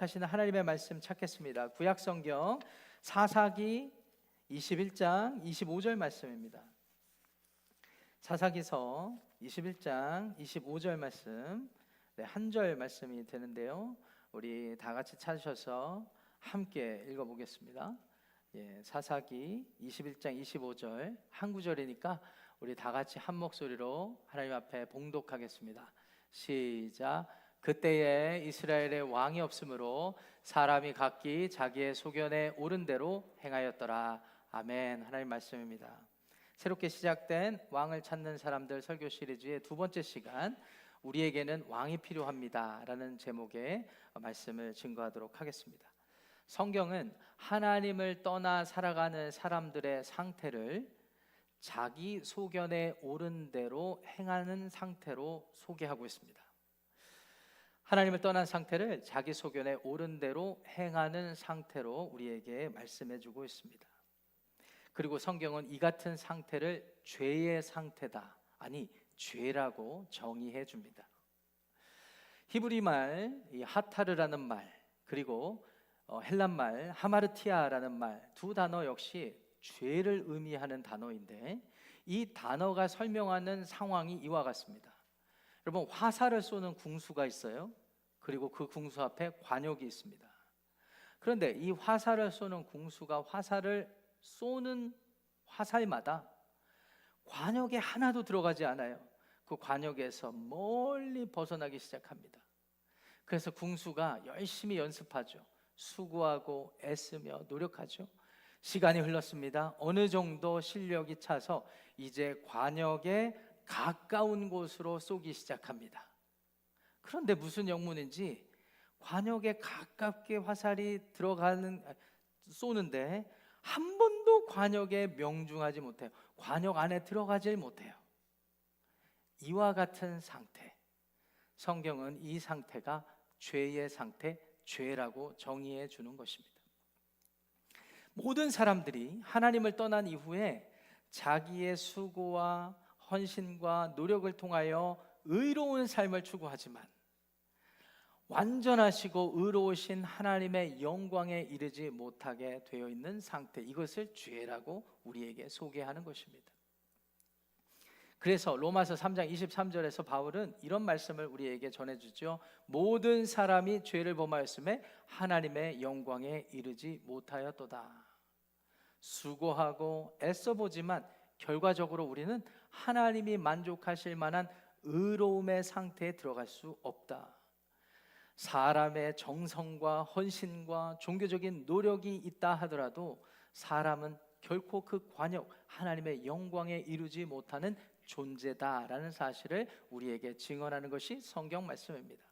하시는 하나님의 말씀 찾겠습니다. 구약 성경 사사기 21장 25절 말씀입니다. 사사기서 21장 25절 말씀, 한 절 말씀이 되는데요. 우리 다 같이 찾으셔서 함께 읽어보겠습니다. 사사기 21장 25절 한 구절이니까 우리 다 같이 한 목소리로 하나님 앞에 봉독하겠습니다. 시작. 그때에 이스라엘의 왕이 없으므로 사람이 각기 자기의 소견에 옳은 대로 행하였더라. 아멘. 하나님 말씀입니다. 새롭게 시작된 왕을 찾는 사람들 설교 시리즈의 두 번째 시간, 우리에게는 왕이 필요합니다 라는 제목의 말씀을 증거하도록 하겠습니다. 성경은 하나님을 떠나 살아가는 사람들의 상태를 자기 소견에 옳은 대로 행하는 상태로 소개하고 있습니다. 하나님을 떠난 상태를 자기 소견에 옳은 대로 행하는 상태로 우리에게 말씀해 주고 있습니다. 그리고 성경은 이 같은 상태를 죄의 상태다, 아니 죄라고 정의해 줍니다. 히브리 말 이 하타르라는 말, 그리고 헬란 말 하마르티아라는 말, 두 단어 역시 죄를 의미하는 단어인데, 이 단어가 설명하는 상황이 이와 같습니다. 여러분, 화살을 쏘는 궁수가 있어요. 그리고 그 궁수 앞에 관역이 있습니다. 그런데 이 화살을 쏘는 궁수가 화살을 쏘는 화살마다 관역에 하나도 들어가지 않아요. 그 관역에서 멀리 벗어나기 시작합니다. 그래서 궁수가 열심히 연습하죠. 수고하고 애쓰며 노력하죠. 시간이 흘렀습니다. 어느 정도 실력이 차서 이제 관역에 가까운 곳으로 쏘기 시작합니다. 그런데 무슨 영문인지 관역에 가깝게 화살이 쏘는데 한 번도 관역에 명중하지 못해요. 관역 안에 들어가질 못해요. 이와 같은 상태, 성경은 이 상태가 죄의 상태, 죄라고 정의해 주는 것입니다. 모든 사람들이 하나님을 떠난 이후에 자기의 수고와 헌신과 노력을 통하여 의로운 삶을 추구하지만 완전하시고 의로우신 하나님의 영광에 이르지 못하게 되어 있는 상태, 이것을 죄라고 우리에게 소개하는 것입니다. 그래서 로마서 3장 23절에서 바울은 이런 말씀을 우리에게 전해주죠. 모든 사람이 죄를 범하였음에 하나님의 영광에 이르지 못하였도다. 수고하고 애써보지만 결과적으로 우리는 하나님이 만족하실 만한 의로움의 상태에 들어갈 수 없다. 사람의 정성과 헌신과 종교적인 노력이 있다 하더라도 사람은 결코 그 관역, 하나님의 영광에 이루지 못하는 존재다라는 사실을 우리에게 증언하는 것이 성경 말씀입니다.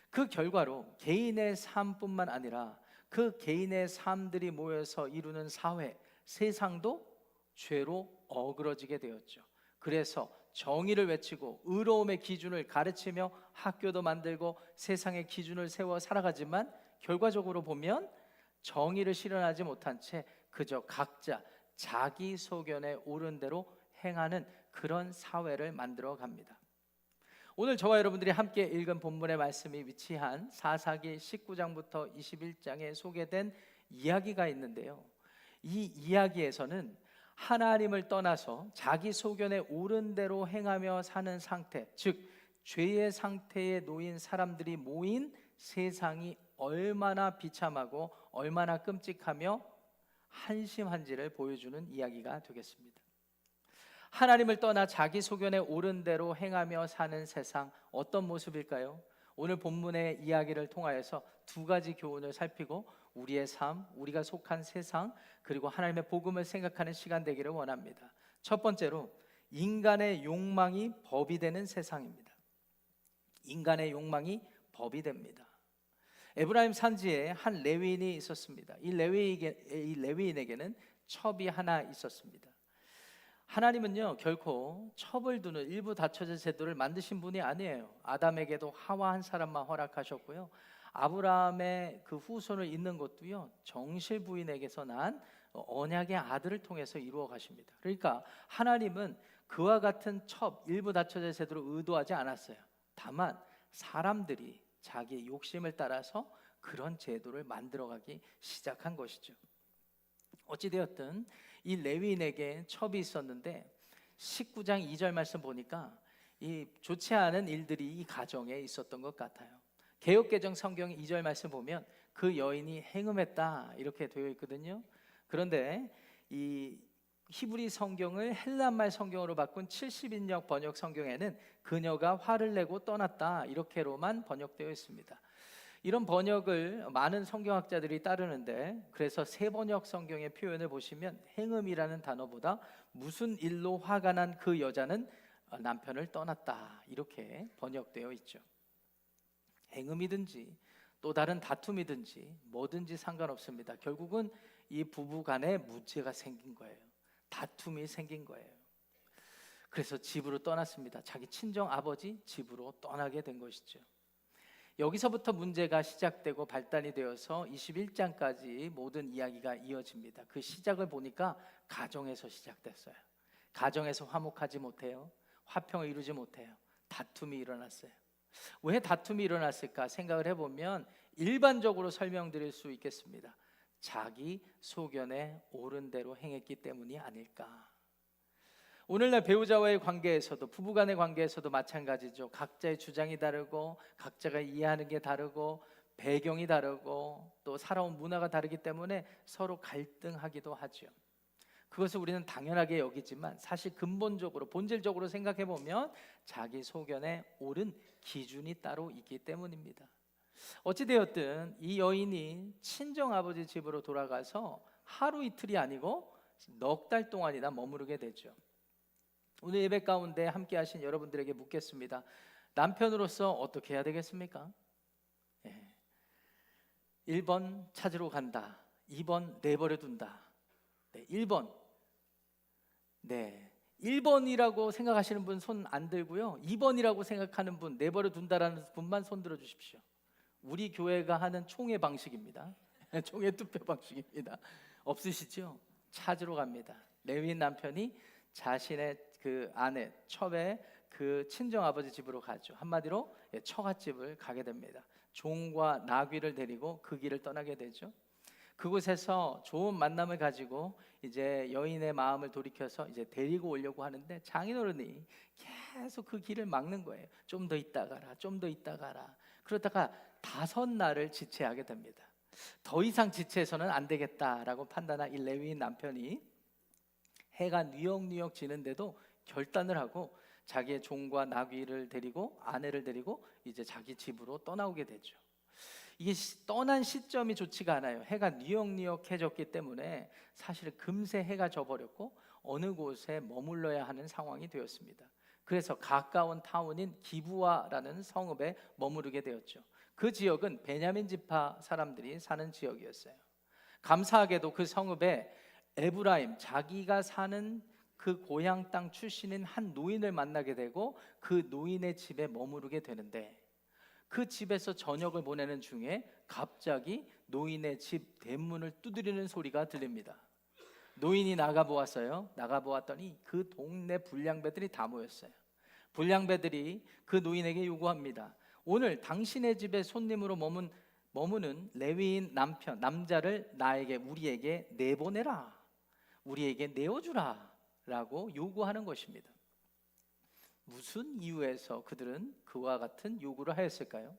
그 결과로 개인의 삶뿐만 아니라 그 개인의 삶들이 모여서 이루는 사회, 세상도 죄로 어그러지게 되었죠. 그래서 정의를 외치고 의로움의 기준을 가르치며 학교도 만들고 세상의 기준을 세워 살아가지만 결과적으로 보면 정의를 실현하지 못한 채 그저 각자 자기 소견에 옳은 대로 행하는 그런 사회를 만들어 갑니다. 오늘 저와 여러분들이 함께 읽은 본문의 말씀이 위치한 사사기 19장부터 21장에 소개된 이야기가 있는데요. 이 이야기에서는 하나님을 떠나서 자기 소견에 옳은 대로 행하며 사는 상태, 즉 죄의 상태에 놓인 사람들이 모인 세상이 얼마나 비참하고 얼마나 끔찍하며 한심한지를 보여주는 이야기가 되겠습니다. 하나님을 떠나 자기 소견에 옳은 대로 행하며 사는 세상, 어떤 모습일까요? 오늘 본문의 이야기를 통하여서 두 가지 교훈을 살피고 우리의 삶, 우리가 속한 세상, 그리고 하나님의 복음을 생각하는 시간 되기를 원합니다. 첫 번째로, 인간의 욕망이 법이 되는 세상입니다. 인간의 욕망이 법이 됩니다. 에브라임 산지에 한 레위인이 있었습니다. 이 레위인에게는 첩이 하나 있었습니다. 하나님은요, 결코 첩을 두는 일부 다처제 제도를 만드신 분이 아니에요. 아담에게도 하와 한 사람만 허락하셨고요, 아브라함의 그 후손을 잇는 것도요, 정실 부인에게서 난 언약의 아들을 통해서 이루어 가십니다. 그러니까 하나님은 그와 같은 첩, 일부 다처제 제도를 의도하지 않았어요. 다만 사람들이 자기의 욕심을 따라서 그런 제도를 만들어가기 시작한 것이죠. 어찌되었든 이 레위인에게 첩이 있었는데 19장 2절 말씀 보니까 이 좋지 않은 일들이 이 가정에 있었던 것 같아요. 개역개정 성경 2절 말씀 보면 그 여인이 행음했다 이렇게 되어 있거든요. 그런데 이 히브리 성경을 헬란말 성경으로 바꾼 70인역 번역 성경에는 그녀가 화를 내고 떠났다 이렇게로만 번역되어 있습니다. 이런 번역을 많은 성경학자들이 따르는데, 그래서 새 번역 성경의 표현을 보시면 행음이라는 단어보다 무슨 일로 화가 난 그 여자는 남편을 떠났다 이렇게 번역되어 있죠. 행음이든지 또 다른 다툼이든지 뭐든지 상관없습니다. 결국은 이 부부 간에 문제가 생긴 거예요. 다툼이 생긴 거예요. 그래서 집으로 떠났습니다. 자기 친정 아버지 집으로 떠나게 된 것이죠. 여기서부터 문제가 시작되고 발단이 되어서 21장까지 모든 이야기가 이어집니다. 그 시작을 보니까 가정에서 시작됐어요. 가정에서 화목하지 못해요. 화평을 이루지 못해요. 다툼이 일어났어요. 왜 다툼이 일어났을까 생각을 해보면 일반적으로 설명드릴 수 있겠습니다. 자기 소견에 옳은 대로 행했기 때문이 아닐까. 오늘날 배우자와의 관계에서도, 부부간의 관계에서도 마찬가지죠. 각자의 주장이 다르고 각자가 이해하는 게 다르고 배경이 다르고 또 살아온 문화가 다르기 때문에 서로 갈등하기도 하죠. 그것을 우리는 당연하게 여기지만 사실 근본적으로 본질적으로 생각해 보면 자기 소견에 옳은 기준이 따로 있기 때문입니다. 어찌되었든 이 여인이 친정아버지 집으로 돌아가서 하루 이틀이 아니고 넉 달 동안이나 머무르게 되죠. 오늘 예배 가운데 함께 하신 여러분들에게 묻겠습니다. 남편으로서 어떻게 해야 되겠습니까? 1번 찾으러 간다. 2번 내버려 둔다. 1번 1번이라고 생각하시는 분 손 안 들고요. 2번이라고 생각하는 분, 내버려 둔다라는 분만 손 들어 주십시오. 우리 교회가 하는 총회 방식입니다. 총회 투표 방식입니다. 없으시죠? 찾으러 갑니다. 레위인 남편이 자신의 그 아내 첩의 그 친정 아버지 집으로 가죠. 한마디로 처갓집을 가게 됩니다. 종과 나귀를 데리고 그 길을 떠나게 되죠. 그곳에서 좋은 만남을 가지고 이제 여인의 마음을 돌이켜서 이제 데리고 오려고 하는데 장인어른이 계속 그 길을 막는 거예요. 좀 더 있다 가라, 좀 더 있다 가라. 그러다가 5날을 지체하게 됩니다. 더 이상 지체해서는 안 되겠다라고 판단한 이 레위인 남편이 해가 뉘역뉘역 지는데도 결단을 하고 자기의 종과 나귀를 데리고 아내를 데리고 이제 자기 집으로 떠나오게 되죠. 이게 떠난 시점이 좋지가 않아요. 해가 뉘역뉘역해졌기 때문에 사실 금세 해가 져버렸고 어느 곳에 머물러야 하는 상황이 되었습니다. 그래서 가까운 타운인 기브아라는 성읍에 머무르게 되었죠. 그 지역은 베냐민 지파 사람들이 사는 지역이었어요. 감사하게도 그 성읍에 에브라임, 자기가 사는 그 고향 땅 출신인 한 노인을 만나게 되고 그 노인의 집에 머무르게 되는데, 그 집에서 저녁을 보내는 중에 갑자기 노인의 집 대문을 두드리는 소리가 들립니다. 노인이 나가보았어요. 나가보았더니 그 동네 불량배들이 다 모였어요. 불량배들이 그 노인에게 요구합니다. 오늘 당신의 집에 손님으로 머무는 레위인 남자를 우리에게 내보내라, 우리에게 내어주라 라고 요구하는 것입니다. 무슨 이유에서 그들은 그와 같은 요구를 하였을까요?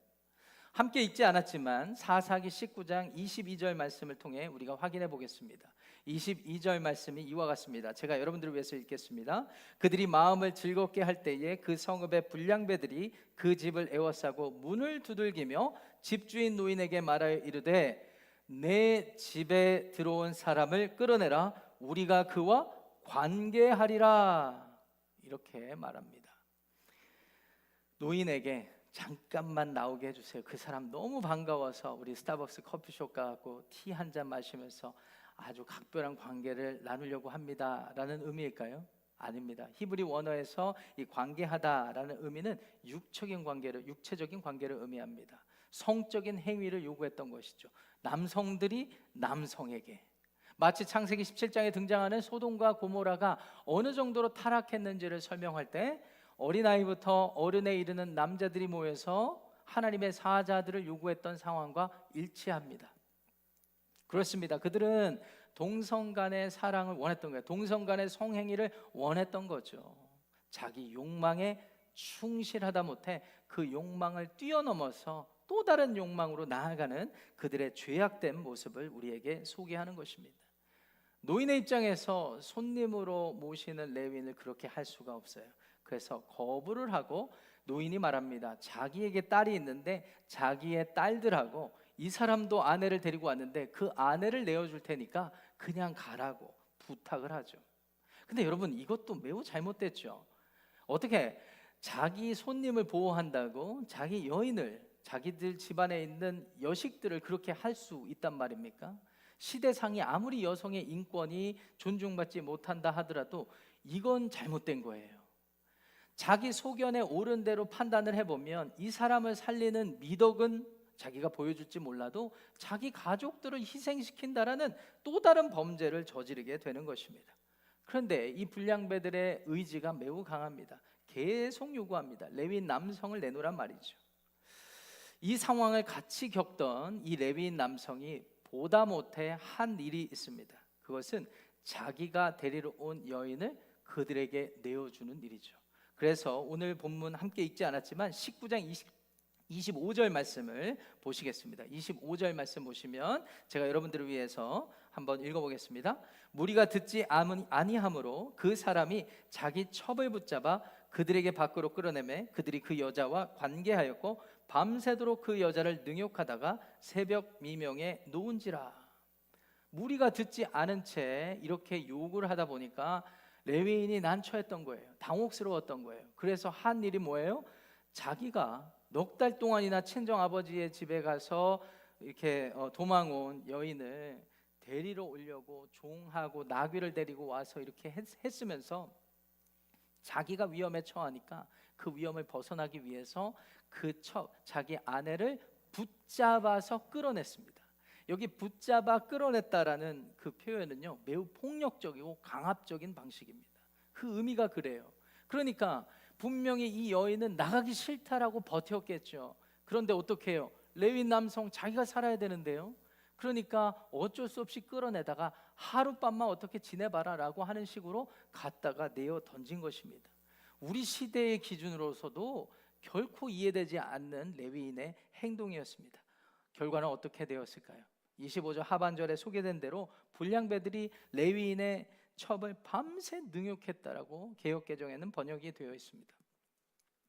함께 읽지 않았지만 사사기 19장 22절 말씀을 통해 우리가 확인해 보겠습니다. 22절 말씀이 이와 같습니다. 제가 여러분들을 위해서 읽겠습니다. 그들이 마음을 즐겁게 할 때에 그 성읍의 불량배들이 그 집을 에워싸고 문을 두들기며 집주인 노인에게 말하여 이르되 내 집에 들어온 사람을 끌어내라, 우리가 그와 관계하리라, 이렇게 말합니다. 노인에게 잠깐만 나오게 해주세요. 그 사람 너무 반가워서 우리 스타벅스 커피숍 가고 티 한 잔 마시면서 아주 각별한 관계를 나누려고 합니다 라는 의미일까요? 아닙니다. 히브리 원어에서 이 관계하다라는 의미는 육체적인 관계를 의미합니다. 성적인 행위를 요구했던 것이죠. 남성들이 남성에게, 마치 창세기 17장에 등장하는 소돔과 고모라가 어느 정도로 타락했는지를 설명할 때 어린아이부터 어른에 이르는 남자들이 모여서 하나님의 사자들을 요구했던 상황과 일치합니다. 그렇습니다. 그들은 동성 간의 사랑을 원했던 거예요. 동성 간의 성행위를 원했던 거죠. 자기 욕망에 충실하다 못해 그 욕망을 뛰어넘어서 또 다른 욕망으로 나아가는 그들의 죄악된 모습을 우리에게 소개하는 것입니다. 노인의 입장에서 손님으로 모시는 레위인을 그렇게 할 수가 없어요. 그래서 거부를 하고 노인이 말합니다. 자기에게 딸이 있는데 자기의 딸들하고 이 사람도 아내를 데리고 왔는데 그 아내를 내어줄 테니까 그냥 가라고 부탁을 하죠. 근데 여러분, 이것도 매우 잘못됐죠. 어떻게 자기 손님을 보호한다고 자기 여인을, 자기들 집안에 있는 여식들을 그렇게 할 수 있단 말입니까? 시대상이 아무리 여성의 인권이 존중받지 못한다 하더라도 이건 잘못된 거예요. 자기 소견에 옳은 대로 판단을 해보면 이 사람을 살리는 미덕은 자기가 보여줄지 몰라도 자기 가족들을 희생시킨다라는 또 다른 범죄를 저지르게 되는 것입니다. 그런데 이 불량배들의 의지가 매우 강합니다. 계속 요구합니다. 레위인 남성을 내놓으란 말이죠. 이 상황을 같이 겪던 이 레위인 남성이 보다 못해 한 일이 있습니다. 그것은 자기가 데리러 온 여인을 그들에게 내어주는 일이죠. 그래서 오늘 본문 함께 읽지 않았지만 19장 25절 말씀을 보시겠습니다. 25절 말씀 보시면 제가 여러분들을 위해서 한번 읽어보겠습니다. 무리가 듣지 아니하므로 그 사람이 자기 첩을 붙잡아 그들에게 밖으로 끌어내매 그들이 그 여자와 관계하였고 밤새도록 그 여자를 능욕하다가 새벽 미명에 놓은지라. 무리가 듣지 않은 채 이렇게 욕을 하다 보니까 레위인이 난처했던 거예요. 당혹스러웠던 거예요. 그래서 한 일이 뭐예요? 자기가 넉 달 동안이나 친정 아버지의 집에 가서 이렇게 도망온 여인을 데리러 오려고 종하고 나귀를 데리고 와서 이렇게 했으면서 자기가 위험에 처하니까 그 위험을 벗어나기 위해서 자기 아내를 붙잡아서 끌어냈습니다. 여기 붙잡아 끌어냈다라는 그 표현은요, 매우 폭력적이고 강압적인 방식입니다. 그 의미가 그래요. 그러니까 분명히 이 여인은 나가기 싫다라고 버텼겠죠. 그런데 어떻게 해요? 레위인 남성 자기가 살아야 되는데요. 그러니까 어쩔 수 없이 끌어내다가 하룻밤만 어떻게 지내봐라 라고 하는 식으로 갖다가 내어 던진 것입니다. 우리 시대의 기준으로서도 결코 이해되지 않는 레위인의 행동이었습니다. 결과는 어떻게 되었을까요? 25절 하반절에 소개된 대로 불량배들이 레위인의 첩을 밤새 능욕했다라고 개역개정에는 번역이 되어 있습니다.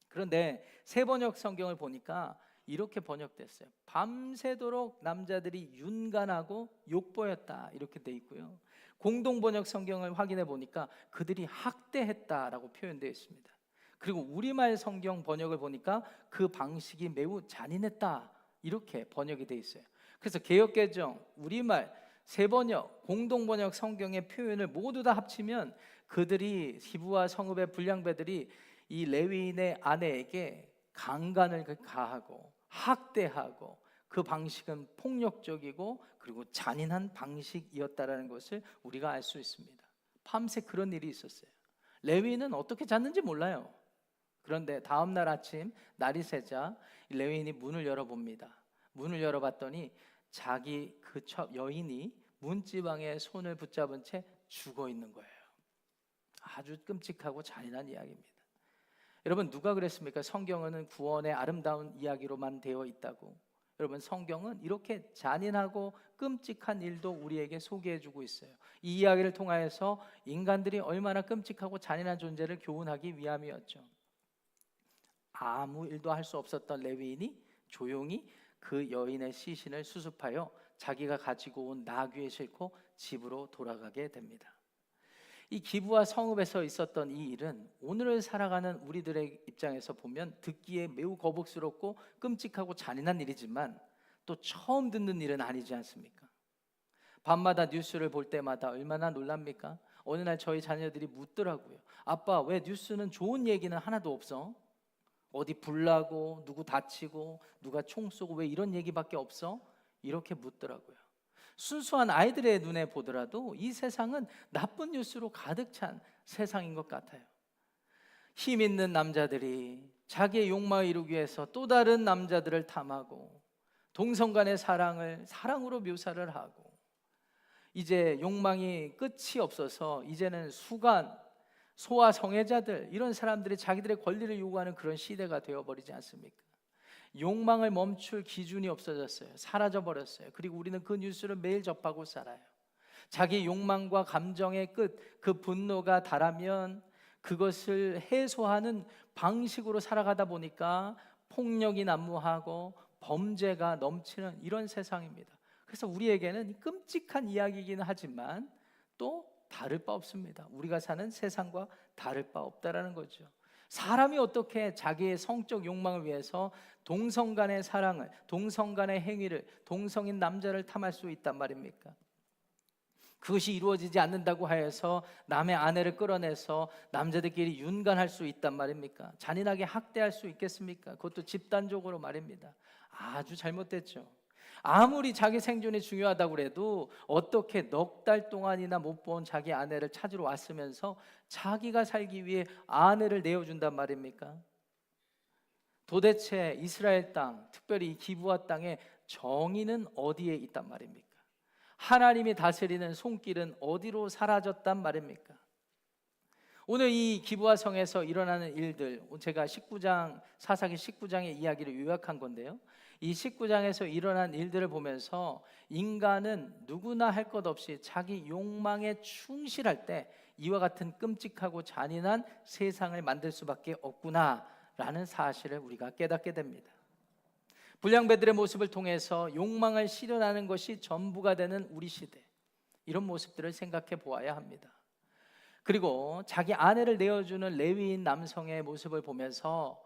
그런데 새 번역 성경을 보니까 이렇게 번역됐어요. 밤새도록 남자들이 윤간하고 욕보였다 이렇게 돼 있고요. 공동 번역 성경을 확인해 보니까 그들이 학대했다라고 표현되어 있습니다. 그리고 우리말 성경 번역을 보니까 그 방식이 매우 잔인했다 이렇게 번역이 되어 있어요. 그래서 개역개정, 우리말, 새 번역, 공동 번역 성경의 표현을 모두 다 합치면 그들이 히브와 성읍의 불량배들이 이 레위인의 아내에게 강간을 가하고 학대하고 그 방식은 폭력적이고 그리고 잔인한 방식이었다라는 것을 우리가 알 수 있습니다. 밤새 그런 일이 있었어요. 레위인은 어떻게 잤는지 몰라요. 그런데 다음 날 아침 날이 새자 레위인이 문을 열어봅니다. 문을 열어봤더니 자기 그 여인이 문지방에 손을 붙잡은 채 죽어 있는 거예요. 아주 끔찍하고 잔인한 이야기입니다. 여러분, 누가 그랬습니까? 성경은 구원의 아름다운 이야기로만 되어 있다고. 여러분, 성경은 이렇게 잔인하고 끔찍한 일도 우리에게 소개해주고 있어요. 이 이야기를 통하여서 인간들이 얼마나 끔찍하고 잔인한 존재를 교훈하기 위함이었죠. 아무 일도 할 수 없었던 레위인이 조용히 그 여인의 시신을 수습하여 자기가 가지고 온 나귀에 싣고 집으로 돌아가게 됩니다. 이 기브와 성읍에서 있었던 이 일은 오늘을 살아가는 우리들의 입장에서 보면 듣기에 매우 거북스럽고 끔찍하고 잔인한 일이지만 또 처음 듣는 일은 아니지 않습니까? 밤마다 뉴스를 볼 때마다 얼마나 놀랍니까? 어느 날 저희 자녀들이 묻더라고요. 아빠, 왜 뉴스는 좋은 얘기는 하나도 없어? 어디 불나고 누구 다치고 누가 총 쏘고 왜 이런 얘기밖에 없어? 이렇게 묻더라고요. 순수한 아이들의 눈에 보더라도 이 세상은 나쁜 뉴스로 가득 찬 세상인 것 같아요. 힘 있는 남자들이 자기의 욕망을 이루기 위해서 또 다른 남자들을 탐하고 동성 간의 사랑을 사랑으로 묘사를 하고, 이제 욕망이 끝이 없어서 이제는 수간, 소아 성애자들, 이런 사람들이 자기들의 권리를 요구하는 그런 시대가 되어버리지 않습니까? 욕망을 멈출 기준이 없어졌어요. 사라져버렸어요. 그리고 우리는 그 뉴스를 매일 접하고 살아요. 자기 욕망과 감정의 끝, 그 분노가 달하면 그것을 해소하는 방식으로 살아가다 보니까 폭력이 난무하고 범죄가 넘치는 이런 세상입니다. 그래서 우리에게는 끔찍한 이야기이긴 하지만 또 다를 바 없습니다. 우리가 사는 세상과 다를 바 없다라는 거죠. 사람이 어떻게 자기의 성적 욕망을 위해서 동성 간의 사랑을, 동성 간의 행위를, 동성인 남자를 탐할 수 있단 말입니까? 그것이 이루어지지 않는다고 하여서 남의 아내를 끌어내서 남자들끼리 윤간할 수 있단 말입니까? 잔인하게 학대할 수 있겠습니까? 그것도 집단적으로 말입니다. 아주 잘못됐죠. 아무리 자기 생존이 중요하다고 해도 어떻게 넉 달 동안이나 못 본 자기 아내를 찾으러 왔으면서 자기가 살기 위해 아내를 내어준단 말입니까? 도대체 이스라엘 땅, 특별히 이 기브아 땅의 정의는 어디에 있단 말입니까? 하나님이 다스리는 손길은 어디로 사라졌단 말입니까? 오늘 이 기브아 성에서 일어나는 일들, 제가 19장, 사사기 19장의 이야기를 요약한 건데요, 이 19장에서 일어난 일들을 보면서 인간은 누구나 할 것 없이 자기 욕망에 충실할 때 이와 같은 끔찍하고 잔인한 세상을 만들 수밖에 없구나라는 사실을 우리가 깨닫게 됩니다. 불량배들의 모습을 통해서 욕망을 실현하는 것이 전부가 되는 우리 시대, 이런 모습들을 생각해 보아야 합니다. 그리고 자기 아내를 내어주는 레위인 남성의 모습을 보면서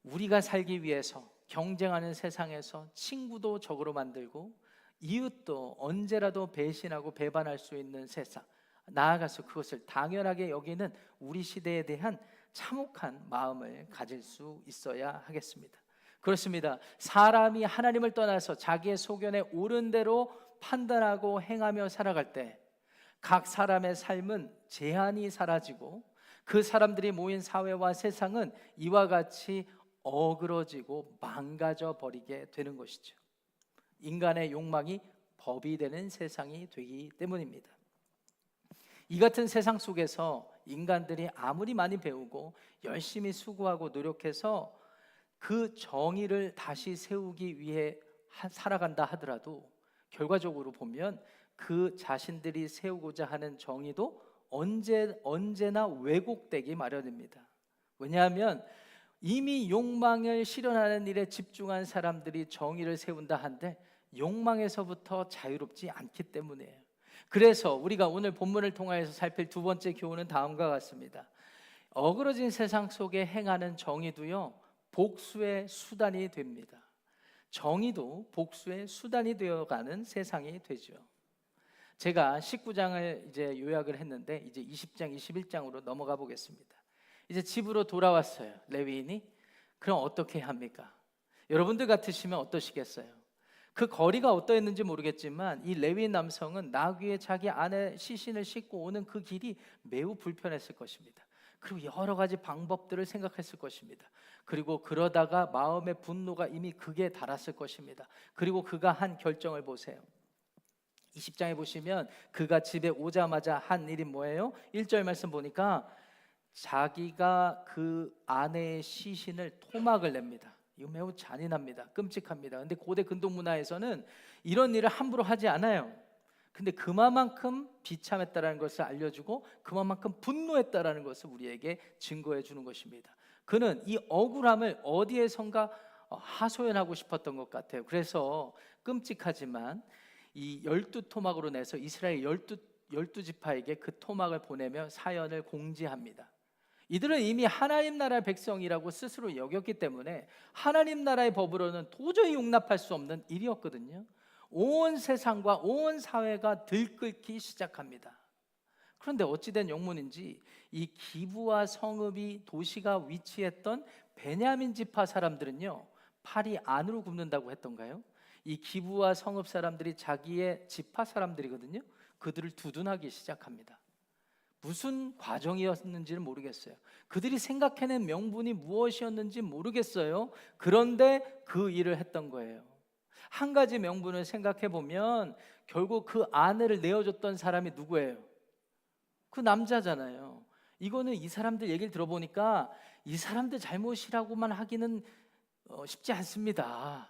우리가 살기 위해서 경쟁하는 세상에서 친구도 적으로 만들고 이웃도 언제라도 배신하고 배반할 수 있는 세상, 나아가서 그것을 당연하게 여기는 우리 시대에 대한 참혹한 마음을 가질 수 있어야 하겠습니다. 그렇습니다. 사람이 하나님을 떠나서 자기의 소견에 옳은 대로 판단하고 행하며 살아갈 때 각 사람의 삶은 제한이 사라지고 그 사람들이 모인 사회와 세상은 이와 같이 어그러지고 망가져 버리게 되는 것이죠. 인간의 욕망이 법이 되는 세상이 되기 때문입니다. 이 같은 세상 속에서 인간들이 아무리 많이 배우고 열심히 수고하고 노력해서 그 정의를 다시 세우기 위해 살아간다 하더라도 결과적으로 보면 그 자신들이 세우고자 하는 정의도 언제나 왜곡되기 마련입니다. 왜냐하면 이미 욕망을 실현하는 일에 집중한 사람들이 정의를 세운다 한들 욕망에서부터 자유롭지 않기 때문이에요. 그래서 우리가 오늘 본문을 통하여서 살필 두 번째 교훈은 다음과 같습니다. 어그러진 세상 속에 행하는 정의도요, 복수의 수단이 됩니다. 정의도 복수의 수단이 되어가는 세상이 되죠. 제가 19장을 이제 요약을 했는데 이제 20장, 21장으로 넘어가 보겠습니다. 이제 집으로 돌아왔어요, 레위인이. 그럼 어떻게 합니까? 여러분들 같으시면 어떠시겠어요? 그 거리가 어떠했는지 모르겠지만 이 레위인 남성은 나귀에 자기 아내 시신을 싣고 오는 그 길이 매우 불편했을 것입니다. 그리고 여러 가지 방법들을 생각했을 것입니다. 그리고 그러다가 마음의 분노가 이미 극에 달았을 것입니다. 그리고 그가 한 결정을 보세요. 20장에 보시면 그가 집에 오자마자 한 일이 뭐예요? 1절 말씀 보니까 자기가 그 아내의 시신을 토막을 냅니다. 이거 매우 잔인합니다. 끔찍합니다. 근데 고대 근동 문화에서는 이런 일을 함부로 하지 않아요. 근데 그만큼 비참했다라는 것을 알려주고 그만큼 분노했다라는 것을 우리에게 증거해 주는 것입니다. 그는 이 억울함을 어디에선가 하소연하고 싶었던 것 같아요. 그래서 끔찍하지만 이 12토막으로 내서 이스라엘 12지파에게 그 토막을 보내며 사연을 공지합니다. 이들은 이미 하나님 나라의 백성이라고 스스로 여겼기 때문에 하나님 나라의 법으로는 도저히 용납할 수 없는 일이었거든요. 온 세상과 온 사회가 들끓기 시작합니다. 그런데 어찌된 영문인지 이 기브와 성읍이 도시가 위치했던 베냐민 지파 사람들은요, 팔이 안으로 굽는다고 했던가요? 이 기브와 성읍 사람들이 자기의 지파 사람들이거든요. 그들을 두둔하기 시작합니다. 무슨 과정이었는지는 모르겠어요. 그들이 생각해낸 명분이 무엇이었는지 모르겠어요. 그런데 그 일을 했던 거예요. 한 가지 명분을 생각해 보면 결국 그 아내를 내어줬던 사람이 누구예요? 그 남자잖아요. 이거는 이 사람들 얘기를 들어보니까 이 사람들 잘못이라고만 하기는 쉽지 않습니다.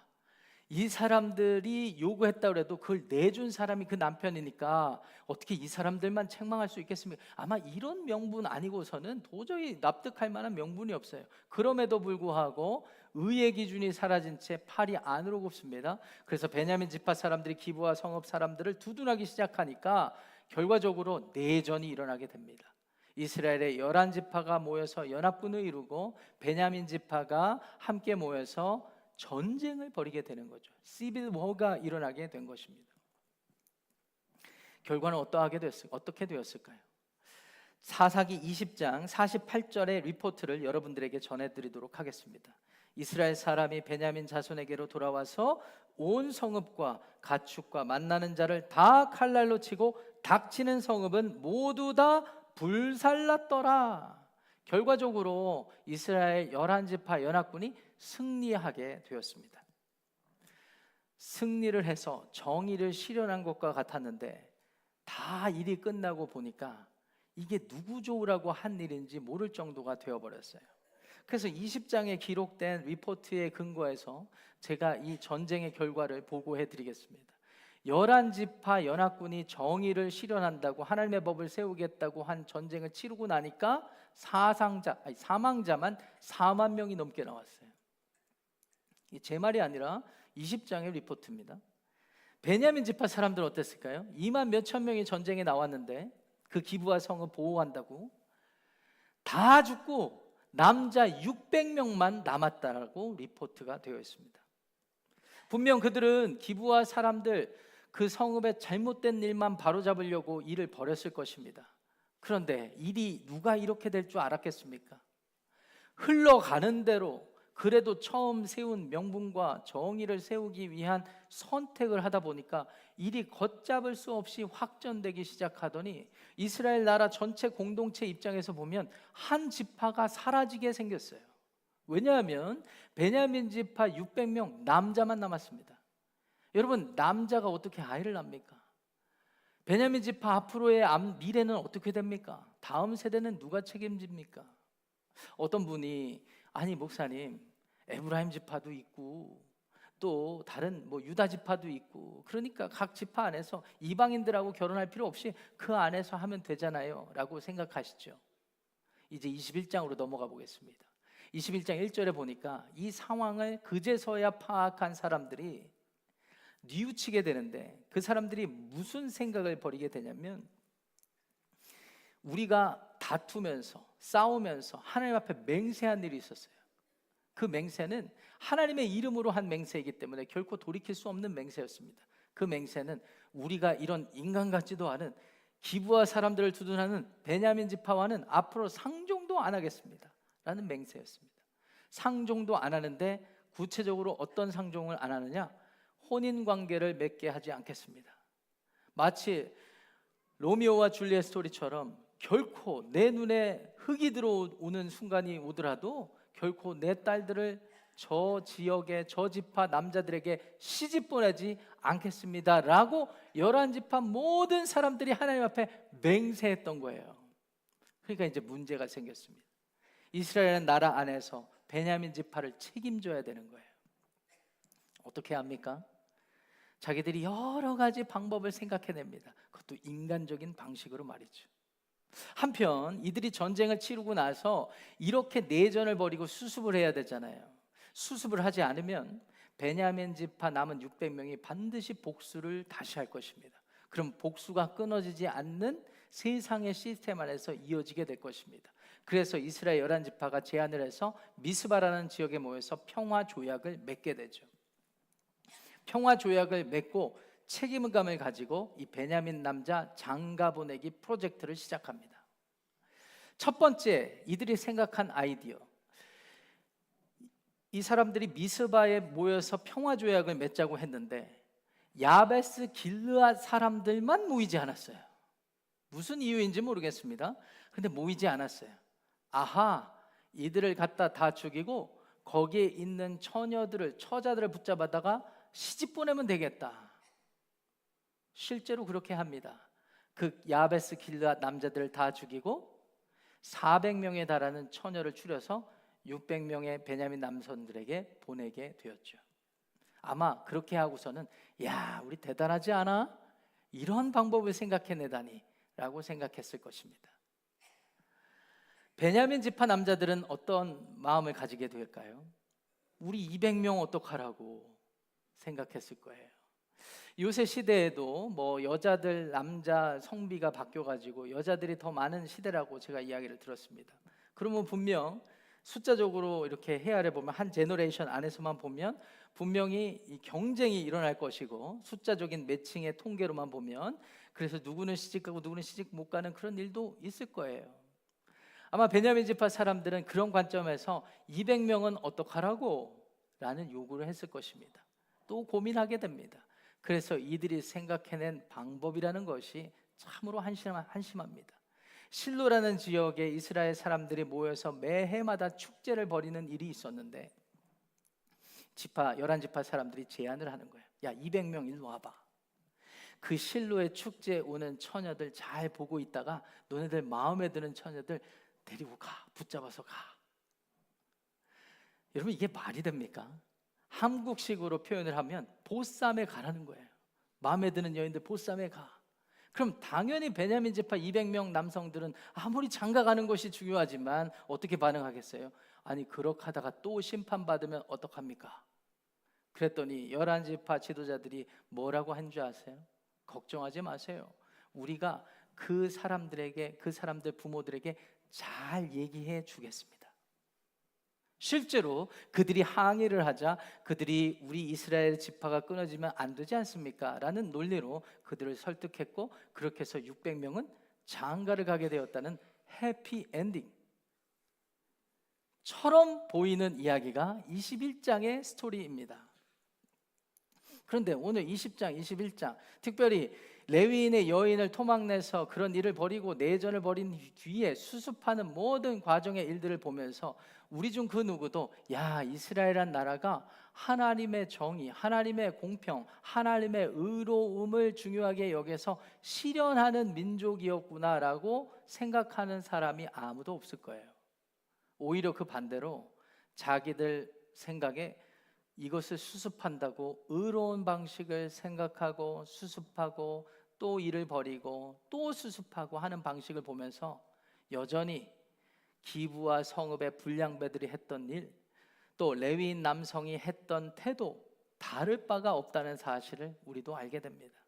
이 사람들이 요구했다고 해도 그걸 내준 사람이 그 남편이니까 어떻게 이 사람들만 책망할 수 있겠습니까? 아마 이런 명분 아니고서는 도저히 납득할 만한 명분이 없어요. 그럼에도 불구하고 의의 기준이 사라진 채 팔이 안으로 굽습니다. 그래서 베냐민 지파 사람들이 기브와 성읍 사람들을 두둔하기 시작하니까 결과적으로 내전이 일어나게 됩니다. 이스라엘의 11지파가 모여서 연합군을 이루고 베냐민 지파가 함께 모여서 전쟁을 벌이게 되는 거죠. 시빌 워가 일어나게 된 것입니다. 결과는 어떻게 되었을까요? 사사기 20장 48절의 리포트를 여러분들에게 전해드리도록 하겠습니다. 이스라엘 사람이 베냐민 자손에게로 돌아와서 온 성읍과 가축과 만나는 자를 다 칼날로 치고 닥치는 성읍은 모두 다 불살랐더라. 결과적으로 이스라엘 11지파 연합군이 승리하게 되었습니다. 승리를 해서 정의를 실현한 것과 같았는데 다 일이 끝나고 보니까 이게 누구 좋으라고 한 일인지 모를 정도가 되어버렸어요. 그래서 20장에 기록된 리포트에 근거해서 제가 이 전쟁의 결과를 보고해 드리겠습니다. 11지파 연합군이 정의를 실현한다고 하나님의 법을 세우겠다고 한 전쟁을 치르고 나니까 사망자만 4만 명이 넘게 나왔어요. 제 말이 아니라 20장의 리포트입니다. 베냐민 지파 사람들은 어땠을까요? 2만 몇천 명이 전쟁에 나왔는데 그 기브와 성을 보호한다고 다 죽고 남자 600명만 남았다라고 리포트가 되어 있습니다. 분명 그들은 기브와 사람들 그 성읍의 잘못된 일만 바로잡으려고 일을 벌였을 것입니다. 그런데 일이 누가 이렇게 될 줄 알았겠습니까? 흘러가는 대로 그래도 처음 세운 명분과 정의를 세우기 위한 선택을 하다 보니까 일이 걷잡을 수 없이 확전되기 시작하더니 이스라엘 나라 전체 공동체 입장에서 보면 한 지파가 사라지게 생겼어요. 왜냐하면 베냐민 지파 600명 남자만 남았습니다. 여러분, 남자가 어떻게 아이를 낳습니까? 베냐민 지파 앞으로의 미래는 어떻게 됩니까? 다음 세대는 누가 책임집니까? 어떤 분이 아니 목사님, 에브라임 지파도 있고 또 다른 유다 지파도 있고 그러니까 각 지파 안에서 이방인들하고 결혼할 필요 없이 그 안에서 하면 되잖아요 라고 생각하시죠. 이제 21장으로 넘어가 보겠습니다. 21장 1절에 보니까 이 상황을 그제서야 파악한 사람들이 뉘우치게 되는데 그 사람들이 무슨 생각을 벌이게 되냐면 우리가 다투면서 싸우면서 하나님 앞에 맹세한 일이 있었어요. 그 맹세는 하나님의 이름으로 한 맹세이기 때문에 결코 돌이킬 수 없는 맹세였습니다. 그 맹세는 우리가 이런 인간 같지도 않은 기브와 사람들을 두둔하는 베냐민 지파와는 앞으로 상종도 안 하겠습니다 라는 맹세였습니다. 상종도 안 하는데 구체적으로 어떤 상종을 안 하느냐? 혼인관계를 맺게 하지 않겠습니다. 마치 로미오와 줄리엣 스토리처럼 결코 내 눈에 흙이 들어오는 순간이 오더라도 결코 내 딸들을 저 지역의 저 지파 남자들에게 시집 보내지 않겠습니다 라고 11지파 모든 사람들이 하나님 앞에 맹세했던 거예요. 그러니까 이제 문제가 생겼습니다. 이스라엘은 나라 안에서 베냐민 지파를 책임져야 되는 거예요. 어떻게 합니까? 자기들이 여러 가지 방법을 생각해냅니다. 그것도 인간적인 방식으로 말이죠. 한편 이들이 전쟁을 치르고 나서 이렇게 내전을 벌이고 수습을 해야 되잖아요. 수습을 하지 않으면 베냐민 지파 남은 600명이 반드시 복수를 다시 할 것입니다. 그럼 복수가 끊어지지 않는 세상의 시스템 안에서 이어지게 될 것입니다. 그래서 이스라엘 11지파가 제안을 해서 미스바라는 지역에 모여서 평화 조약을 맺게 되죠. 평화 조약을 맺고 책임감을 가지고 이 베냐민 남자 장가 보내기 프로젝트를 시작합니다. 첫 번째, 이들이 생각한 아이디어. 이 사람들이 미스바에 모여서 평화 조약을 맺자고 했는데 야베스 길르앗 사람들만 모이지 않았어요. 무슨 이유인지 모르겠습니다. 그런데 모이지 않았어요. 아하, 이들을 갖다 다 죽이고 거기에 있는 처자들을 붙잡아다가 시집 보내면 되겠다. 실제로 그렇게 합니다. 그 야베스 길앗 남자들을 다 죽이고 400명에 달하는 처녀를 추려서 600명의 베냐민 남성들에게 보내게 되었죠. 아마 그렇게 하고서는 야, 우리 대단하지 않아? 이런 방법을 생각해내다니 라고 생각했을 것입니다. 베냐민 지파 남자들은 어떤 마음을 가지게 될까요? 우리 200명 어떡하라고 생각했을 거예요. 요새 시대에도 뭐 여자들 남자 성비가 바뀌어가지고 여자들이 더 많은 시대라고 제가 이야기를 들었습니다. 그러면 분명 숫자적으로 이렇게 헤아려 보면 한 제너레이션 안에서만 보면 분명히 이 경쟁이 일어날 것이고, 숫자적인 매칭의 통계로만 보면 그래서 누구는 시집가고 누구는 시집 못 가는 그런 일도 있을 거예요. 아마 베냐민 지파 사람들은 그런 관점에서 200명은 어떡하라고 라는 요구를 했을 것입니다. 또 고민하게 됩니다. 그래서 이들이 생각해낸 방법이라는 것이 참으로 한심합니다. 실로라는 지역에 이스라엘 사람들이 모여서 매해마다 축제를 벌이는 일이 있었는데 11지파 사람들이 제안을 하는 거예요. 야, 200명 일로 와봐. 그 실로의 축제에 오는 처녀들 잘 보고 있다가 너네들 마음에 드는 처녀들 데리고 가, 붙잡아서 가. 여러분, 이게 말이 됩니까? 한국식으로 표현을 하면 보쌈에 가라는 거예요. 마음에 드는 여인들 보쌈에 가. 그럼 당연히 베냐민 지파 200명 남성들은 아무리 장가 가는 것이 중요하지만 어떻게 반응하겠어요? 아니, 그렇게 하다가 또 심판받으면 어떡합니까? 그랬더니 11지파 지도자들이 뭐라고 한 줄 아세요? 걱정하지 마세요. 우리가 그 사람들 부모들에게 잘 얘기해 주겠습니다. 실제로 그들이 항의를 하자 그들이 우리 이스라엘 지파가 끊어지면 안 되지 않습니까? 라는 논리로 그들을 설득했고, 그렇게 해서 600명은 장가를 가게 되었다는 해피 엔딩처럼 보이는 이야기가 21장의 스토리입니다. 그런데 오늘 20장, 21장 특별히 레위인의 여인을 토막내서 그런 일을 벌이고 내전을 벌인 뒤에 수습하는 모든 과정의 일들을 보면서 우리 중 그 누구도 야, 이스라엘이란 나라가 하나님의 정의, 하나님의 공평, 하나님의 의로움을 중요하게 여겨서 실현하는 민족이었구나라고 생각하는 사람이 아무도 없을 거예요. 오히려 그 반대로 자기들 생각에 이것을 수습한다고 의로운 방식을 생각하고 수습하고 또 일을 벌이고 또 수습하고 하는 방식을 보면서 여전히 기부와 성읍의 불량배들이 했던 일, 또 레위인 남성이 했던 태도 다를 바가 없다는 사실을 우리도 알게 됩니다.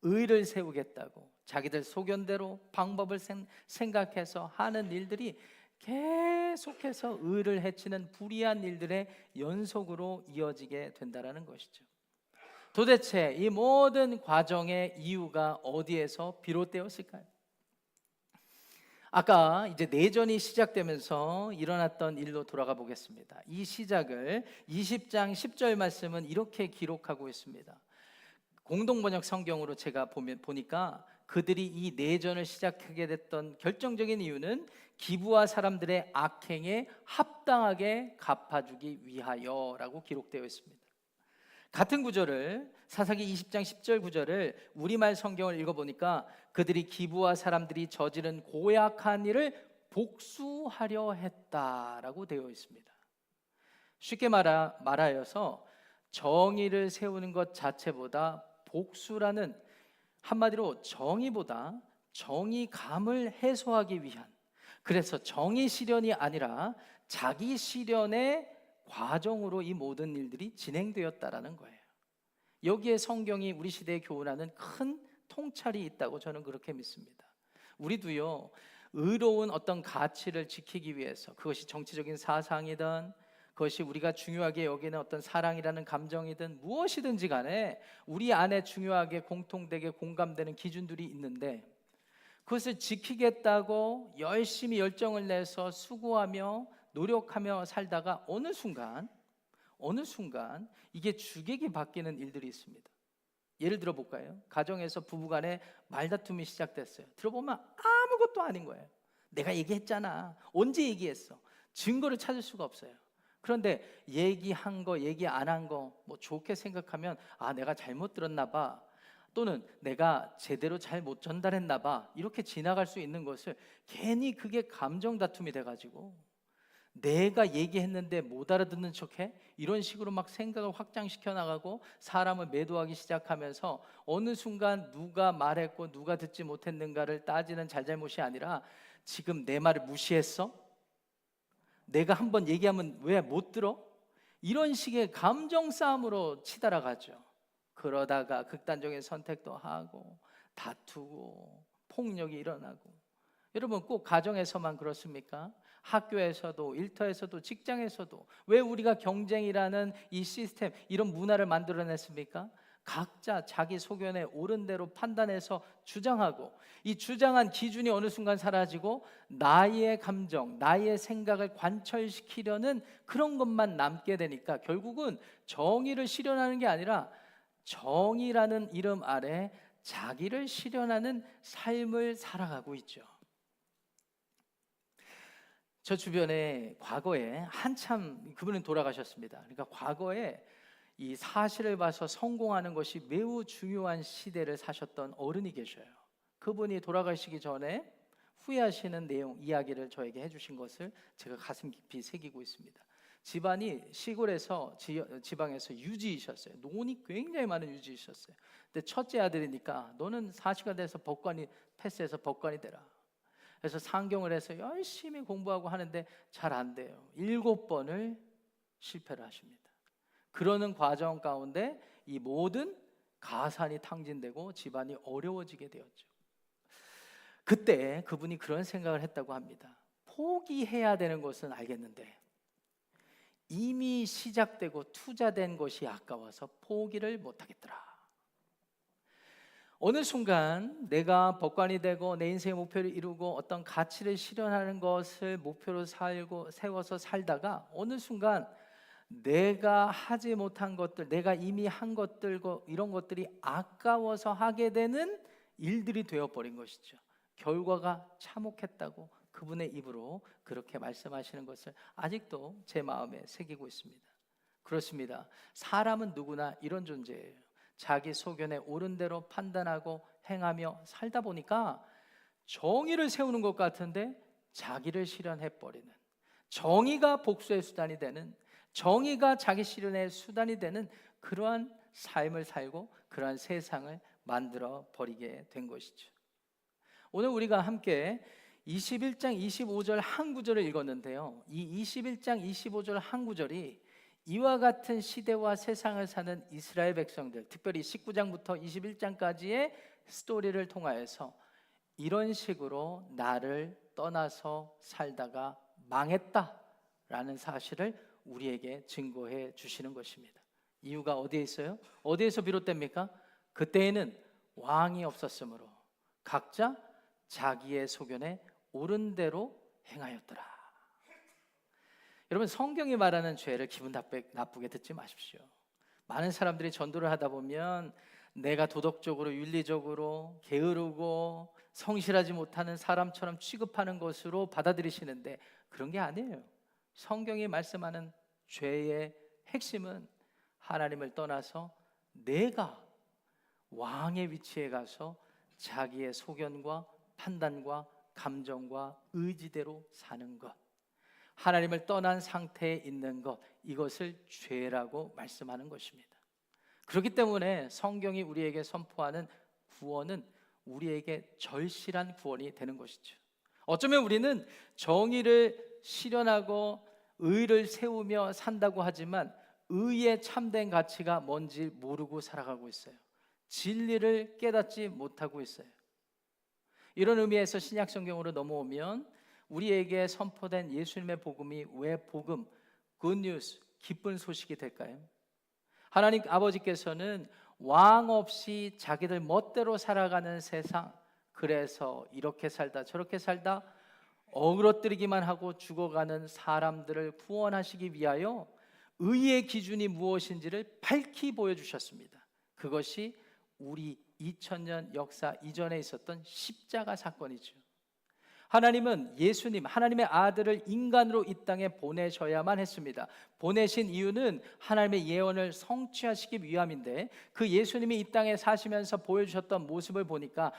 의를 세우겠다고 자기들 소견대로 방법을 생각해서 하는 일들이 계속해서 의를 해치는 불의한 일들의 연속으로 이어지게 된다는 것이죠. 도대체 이 모든 과정의 이유가 어디에서 비롯되었을까요? 아까 이제 내전이 시작되면서 일어났던 일로 돌아가 보겠습니다. 이 시작을 20장 10절 말씀은 이렇게 기록하고 있습니다. 공동번역 성경으로 제가 보니까 그들이 이 내전을 시작하게 됐던 결정적인 이유는 기브아 사람들의 악행에 합당하게 갚아주기 위하여라고 기록되어 있습니다. 같은 구절을 사사기 20장 10절 구절을 우리말 성경을 읽어보니까 그들이 기브아 사람들이 저지른 고약한 일을 복수하려 했다라고 되어 있습니다. 쉽게 말하여서 정의를 세우는 것 자체보다 복수라는, 한마디로 정의보다 정의감을 해소하기 위한, 그래서 정의 실현이 아니라 자기 실현의 과정으로 이 모든 일들이 진행되었다라는 거예요. 여기에 성경이 우리 시대에 교훈하는 큰 통찰이 있다고 저는 그렇게 믿습니다. 우리도요, 의로운 어떤 가치를 지키기 위해서, 그것이 정치적인 사상이든 그것이 우리가 중요하게 여기는 어떤 사랑이라는 감정이든 무엇이든지 간에 우리 안에 중요하게 공통되게 공감되는 기준들이 있는데, 그것을 지키겠다고 열심히 열정을 내서 수고하며 노력하며 살다가 어느 순간 이게 주객이 바뀌는 일들이 있습니다. 예를 들어 볼까요? 가정에서 부부간에 말다툼이 시작됐어요. 들어보면 아무것도 아닌 거예요. 내가 얘기했잖아. 언제 얘기했어? 증거를 찾을 수가 없어요. 그런데 얘기한 거, 얘기 안 한 거 뭐 좋게 생각하면 내가 잘못 들었나 봐. 또는 내가 제대로 잘 못 전달했나 봐. 이렇게 지나갈 수 있는 것을 괜히 그게 감정 다툼이 돼가지고 내가 얘기했는데 못 알아듣는 척해? 이런 식으로 막 생각을 확장시켜 나가고 사람을 매도하기 시작하면서 어느 순간 누가 말했고 누가 듣지 못했는가를 따지는 잘잘못이 아니라 지금 내 말을 무시했어? 내가 한번 얘기하면 왜 못 들어? 이런 식의 감정 싸움으로 치달아가죠. 그러다가 극단적인 선택도 하고 다투고 폭력이 일어나고. 여러분 꼭 가정에서만 그렇습니까? 학교에서도, 일터에서도, 직장에서도. 왜 우리가 경쟁이라는 이 시스템, 이런 문화를 만들어냈습니까? 각자 자기 소견에 옳은 대로 판단해서 주장하고, 이 주장한 기준이 어느 순간 사라지고 나의 감정, 나의 생각을 관철시키려는 그런 것만 남게 되니까 결국은 정의를 실현하는 게 아니라 정의라는 이름 아래 자기를 실현하는 삶을 살아가고 있죠. 저 주변에 과거에 한참, 그분은 돌아가셨습니다. 그러니까 과거에 이 사실을 봐서 성공하는 것이 매우 중요한 시대를 사셨던 어른이 계셔요. 그분이 돌아가시기 전에 후회하시는 내용, 이야기를 저에게 해주신 것을 제가 가슴 깊이 새기고 있습니다. 집안이 시골에서 지방에서 유지이셨어요. 논이 굉장히 많은 유지이셨어요. 근데 첫째 아들이니까 너는 40가 돼서 법관이 패스해서 법관이 되라. 그래서 상경을 해서 열심히 공부하고 하는데 잘 안 돼요. 7번을 실패를 하십니다. 그러는 과정 가운데 이 모든 가산이 탕진되고 집안이 어려워지게 되었죠. 그때 그분이 그런 생각을 했다고 합니다. 포기해야 되는 것은 알겠는데 이미 시작되고 투자된 것이 아까워서 포기를 못하겠더라. 어느 순간 내가 법관이 되고 내 인생의 목표를 이루고 어떤 가치를 실현하는 것을 목표로 세워서 살다가 어느 순간 내가 하지 못한 것들, 내가 이미 한 것들, 이런 것들이 아까워서 하게 되는 일들이 되어버린 것이죠. 결과가 참혹했다고 그분의 입으로 그렇게 말씀하시는 것을 아직도 제 마음에 새기고 있습니다. 그렇습니다. 사람은 누구나 이런 존재예요. 자기 소견에 옳은 대로 판단하고 행하며 살다 보니까 정의를 세우는 것 같은데 자기를 실현해버리는, 정의가 복수의 수단이 되는, 정의가 자기 실현의 수단이 되는 그러한 삶을 살고 그러한 세상을 만들어 버리게 된 것이죠. 오늘 우리가 함께 21장 25절 한 구절을 읽었는데요, 이 21장 25절 한 구절이 이와 같은 시대와 세상을 사는 이스라엘 백성들, 특별히 19장부터 21장까지의 스토리를 통하여서 이런 식으로 나를 떠나서 살다가 망했다라는 사실을 우리에게 증거해 주시는 것입니다. 이유가 어디에 있어요? 어디에서 비롯됩니까? 그때에는 왕이 없었으므로 각자 자기의 소견에 옳은 대로 행하였더라. 여러분, 성경이 말하는 죄를 기분 나쁘게 듣지 마십시오. 많은 사람들이 전도를 하다 보면 내가 도덕적으로 윤리적으로 게으르고 성실하지 못하는 사람처럼 취급하는 것으로 받아들이시는데 그런 게 아니에요. 성경이 말씀하는 죄의 핵심은 하나님을 떠나서 내가 왕의 위치에 가서 자기의 소견과 판단과 감정과 의지대로 사는 것, 하나님을 떠난 상태에 있는 것, 이것을 죄라고 말씀하는 것입니다. 그렇기 때문에 성경이 우리에게 선포하는 구원은 우리에게 절실한 구원이 되는 것이죠. 어쩌면 우리는 정의를 실현하고 의를 세우며 산다고 하지만 의의 참된 가치가 뭔지 모르고 살아가고 있어요. 진리를 깨닫지 못하고 있어요. 이런 의미에서 신약 성경으로 넘어오면 우리에게 선포된 예수님의 복음이 왜 복음, 굿뉴스, 기쁜 소식이 될까요? 하나님 아버지께서는 왕 없이 자기들 멋대로 살아가는 세상, 그래서 이렇게 살다 저렇게 살다 어그러뜨리기만 하고 죽어가는 사람들을 구원하시기 위하여 의의 기준이 무엇인지를 밝히 보여주셨습니다. 그것이 우리 2000년 역사 이전에 있었던 십자가 사건이죠. 하나님은 예수님, 하나님의 아들을 인간으로 이 땅에 보내셔야만 했습니다. 보내신 이유는 하나님의 예언을 성취하시기 위함인데, 그 예수님이 이 땅에 사시면서 보여주셨던 모습을 보니까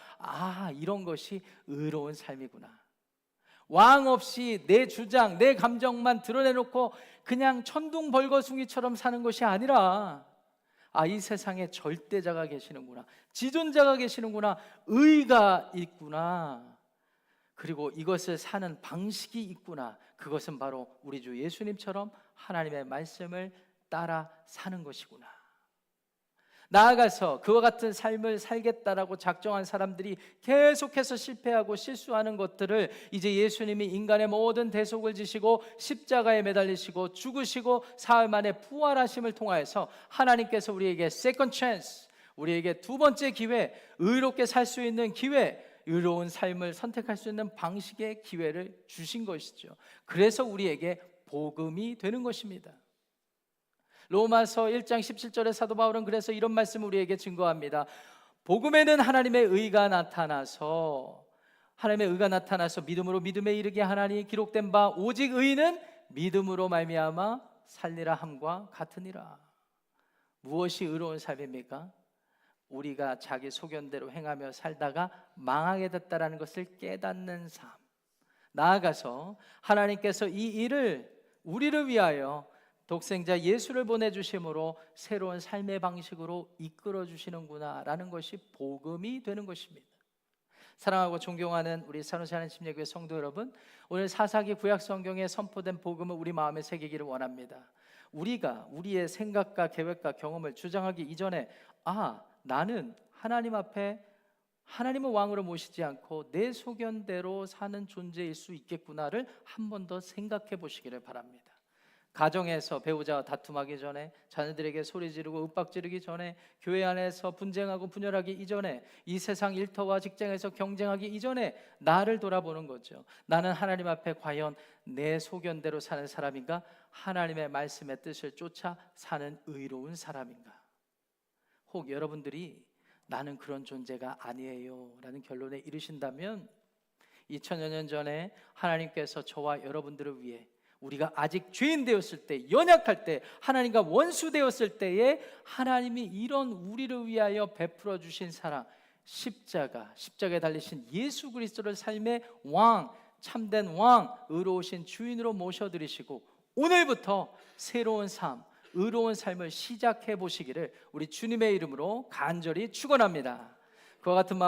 이런 것이 의로운 삶이구나. 왕 없이 내 주장, 내 감정만 드러내놓고 그냥 천둥벌거숭이처럼 사는 것이 아니라, 이 세상에 절대자가 계시는구나, 지존자가 계시는구나, 의가 있구나, 그리고 이것을 사는 방식이 있구나. 그것은 바로 우리 주 예수님처럼 하나님의 말씀을 따라 사는 것이구나. 나아가서 그와 같은 삶을 살겠다라고 작정한 사람들이 계속해서 실패하고 실수하는 것들을 이제 예수님이 인간의 모든 대속을 지시고 십자가에 매달리시고 죽으시고 사흘 만에 부활하심을 통하여서 하나님께서 우리에게 세컨드 찬스, 우리에게 두 번째 기회, 의롭게 살 수 있는 기회, 의로운 삶을 선택할 수 있는 방식의 기회를 주신 것이죠. 그래서 우리에게 복음이 되는 것입니다. 로마서 1장 17절에 사도 바울은 그래서 이런 말씀을 우리에게 증거합니다. 복음에는 하나님의 의가 나타나서 믿음으로 믿음에 이르게 하나니 기록된 바 오직 의인은 믿음으로 말미암아 살리라 함과 같으니라. 무엇이 의로운 삶입니까? 우리가 자기 소견대로 행하며 살다가 망하게 됐다라는 것을 깨닫는 삶. 나아가서 하나님께서 이 일을 우리를 위하여 독생자 예수를 보내주심으로 새로운 삶의 방식으로 이끌어 주시는구나 라는 것이 복음이 되는 것입니다. 사랑하고 존경하는 우리 산호세 하나님 침례교회 성도 여러분, 오늘 사사기 구약성경에 선포된 복음을 우리 마음에 새기기를 원합니다. 우리가 우리의 생각과 계획과 경험을 주장하기 이전에 나는 하나님 앞에 하나님을 왕으로 모시지 않고 내 소견대로 사는 존재일 수 있겠구나를 한 번 더 생각해 보시기를 바랍니다. 가정에서 배우자와 다툼하기 전에, 자녀들에게 소리 지르고 윽박 지르기 전에, 교회 안에서 분쟁하고 분열하기 이전에, 이 세상 일터와 직장에서 경쟁하기 이전에 나를 돌아보는 거죠. 나는 하나님 앞에 과연 내 소견대로 사는 사람인가? 하나님의 말씀의 뜻을 쫓아 사는 의로운 사람인가? 혹 여러분들이 나는 그런 존재가 아니에요 라는 결론에 이르신다면, 2000여 년 전에 하나님께서 저와 여러분들을 위해, 우리가 아직 죄인 되었을 때, 연약할 때, 하나님과 원수 되었을 때에 하나님이 이런 우리를 위하여 베풀어 주신 사랑, 십자가에 달리신 예수 그리스도를 삶의 왕, 참된 왕, 의로우신 주인으로 모셔드리시고 오늘부터 새로운 삶, 의로운 삶을 시작해 보시기를 우리 주님의 이름으로 간절히 축원합니다. 그와 같은 마음